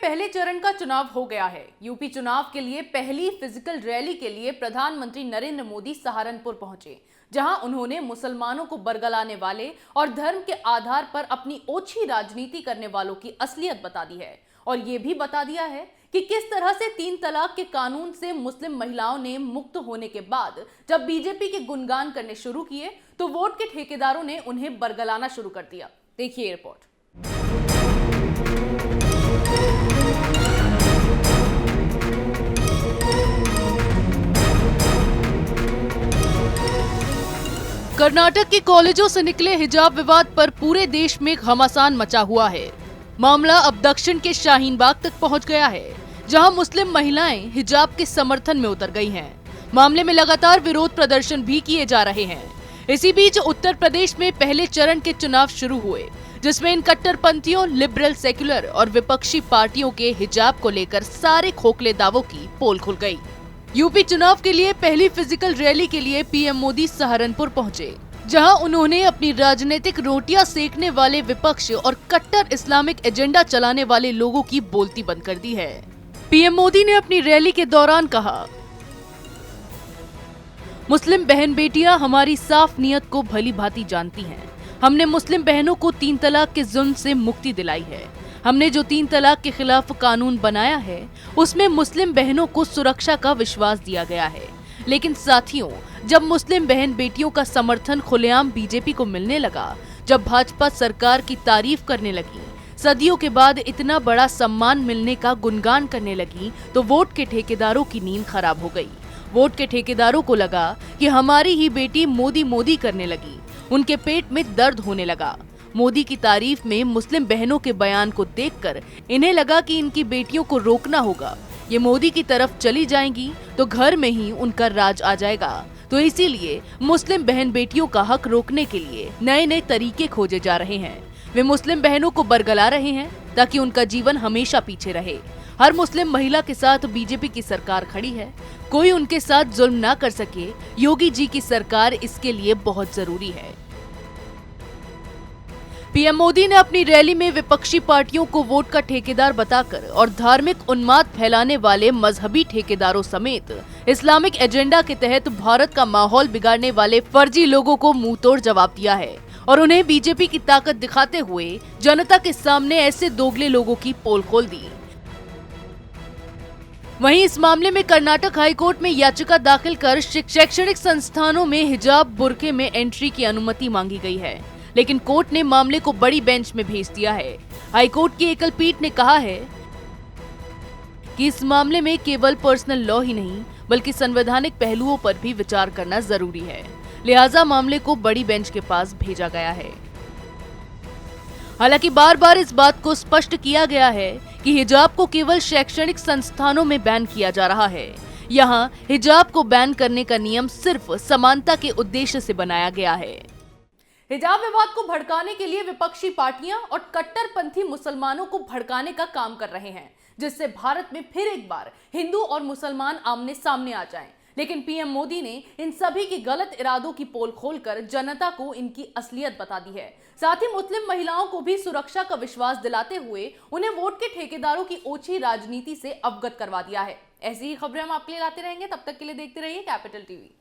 पहले चरण का चुनाव हो गया है। यूपी चुनाव के लिए पहली फिजिकल रैली के लिए प्रधानमंत्री नरेंद्र मोदी सहारनपुर पहुंचे, जहां उन्होंने मुसलमानों को बरगलाने वाले और धर्म के आधार पर अपनी ओछी राजनीति करने वालों की असलियत बता दी है और ये भी बता दिया है कि किस तरह से 3 तलाक के कानून से मुस्लिम महिलाओं ने मुक्त होने के बाद जब बीजेपी के गुणगान करने शुरू किए तो वोट के ठेकेदारों ने उन्हें बरगलाना शुरू कर दिया। देखिए रिपोर्ट। कर्नाटक के कॉलेजों से निकले हिजाब विवाद पर पूरे देश में घमासान मचा हुआ है। मामला अब दक्षिण के शाहीन बाग तक पहुंच गया है, जहां मुस्लिम महिलाएं हिजाब के समर्थन में उतर गई हैं। मामले में लगातार विरोध प्रदर्शन भी किए जा रहे हैं। इसी बीच उत्तर प्रदेश में पहले चरण के चुनाव शुरू हुए, जिसमें इन कट्टरपंथियों, लिबरल, सेक्युलर और विपक्षी पार्टियों के हिजाब को लेकर सारे खोखले दावों की पोल खुल गई। यूपी चुनाव के लिए पहली फिजिकल रैली के लिए पीएम मोदी सहारनपुर पहुंचे, जहां उन्होंने अपनी राजनीतिक रोटियां सेकने वाले विपक्ष और कट्टर इस्लामिक एजेंडा चलाने वाले लोगों की बोलती बंद कर दी है। पीएम मोदी ने अपनी रैली के दौरान कहा, मुस्लिम बहन बेटियां हमारी साफ नियत को भली भांति जानती हैं। हमने मुस्लिम बहनों को 3 तलाक के जुल्म से मुक्ति दिलाई है। हमने जो 3 तलाक के खिलाफ कानून बनाया है, उसमें मुस्लिम बहनों को सुरक्षा का विश्वास दिया गया है। लेकिन साथियों, जब मुस्लिम बहन बेटियों का समर्थन खुलेआम बीजेपी को मिलने लगा, जब भाजपा सरकार की तारीफ करने लगी, सदियों के बाद इतना बड़ा सम्मान मिलने का गुणगान करने लगी, तो वोट के ठेकेदारों की नींद खराब हो गई। वोट के ठेकेदारों को लगा कि हमारी ही बेटी मोदी मोदी करने लगी। उनके पेट में दर्द होने लगा। मोदी की तारीफ में मुस्लिम बहनों के बयान को देखकर इन्हें लगा कि इनकी बेटियों को रोकना होगा। ये मोदी की तरफ चली जाएंगी तो घर में ही उनका राज आ जाएगा। तो इसीलिए मुस्लिम बहन बेटियों का हक रोकने के लिए नए नए तरीके खोजे जा रहे हैं। वे मुस्लिम बहनों को बरगला रहे हैं ताकि उनका जीवन हमेशा पीछे रहे। हर मुस्लिम महिला के साथ बीजेपी की सरकार खड़ी है। कोई उनके साथ जुल्म ना कर सके। योगी जी की सरकार इसके लिए बहुत जरूरी है। पीएम मोदी ने अपनी रैली में विपक्षी पार्टियों को वोट का ठेकेदार बताकर और धार्मिक उन्माद फैलाने वाले मजहबी ठेकेदारों समेत इस्लामिक एजेंडा के तहत भारत का माहौल बिगाड़ने वाले फर्जी लोगों को मुंहतोड़ जवाब दिया है और उन्हें बीजेपी की ताकत दिखाते हुए जनता के सामने ऐसे दोगले लोगों की पोल खोल दी। वहीं इस मामले में कर्नाटक हाईकोर्ट में याचिका दाखिल कर शैक्षणिक संस्थानों में हिजाब, बुर्के में एंट्री की अनुमति मांगी गई है, लेकिन कोर्ट ने मामले को बड़ी बेंच में भेज दिया है। हाईकोर्ट की एकल पीठ ने कहा है कि इस मामले में केवल पर्सनल लॉ ही नहीं बल्कि संवैधानिक पहलुओं पर भी विचार करना जरूरी है, लिहाजा मामले को बड़ी बेंच के पास भेजा गया है। हालांकि बार बार इस बात को स्पष्ट किया गया है कि हिजाब को केवल शैक्षणिक संस्थानों में बैन किया जा रहा है। यहाँ हिजाब को बैन करने का नियम सिर्फ समानता के उद्देश्य से बनाया गया है। हिजाब विवाद को भड़काने के लिए विपक्षी पार्टियां और कट्टरपंथी मुसलमानों को भड़काने का काम कर रहे हैं, जिससे भारत में फिर एक बार हिंदू और मुसलमान आमने सामने आ जाएं। लेकिन पीएम मोदी ने इन सभी के गलत इरादों की पोल खोलकर जनता को इनकी असलियत बता दी है। साथ ही मुस्लिम महिलाओं को भी सुरक्षा का विश्वास दिलाते हुए उन्हें वोट के ठेकेदारों की ओछी राजनीति से अवगत करवा दिया है। ऐसी ही खबरें हम आपके लिए लाते रहेंगे। तब तक के लिए देखते रहिए कैपिटल टीवी।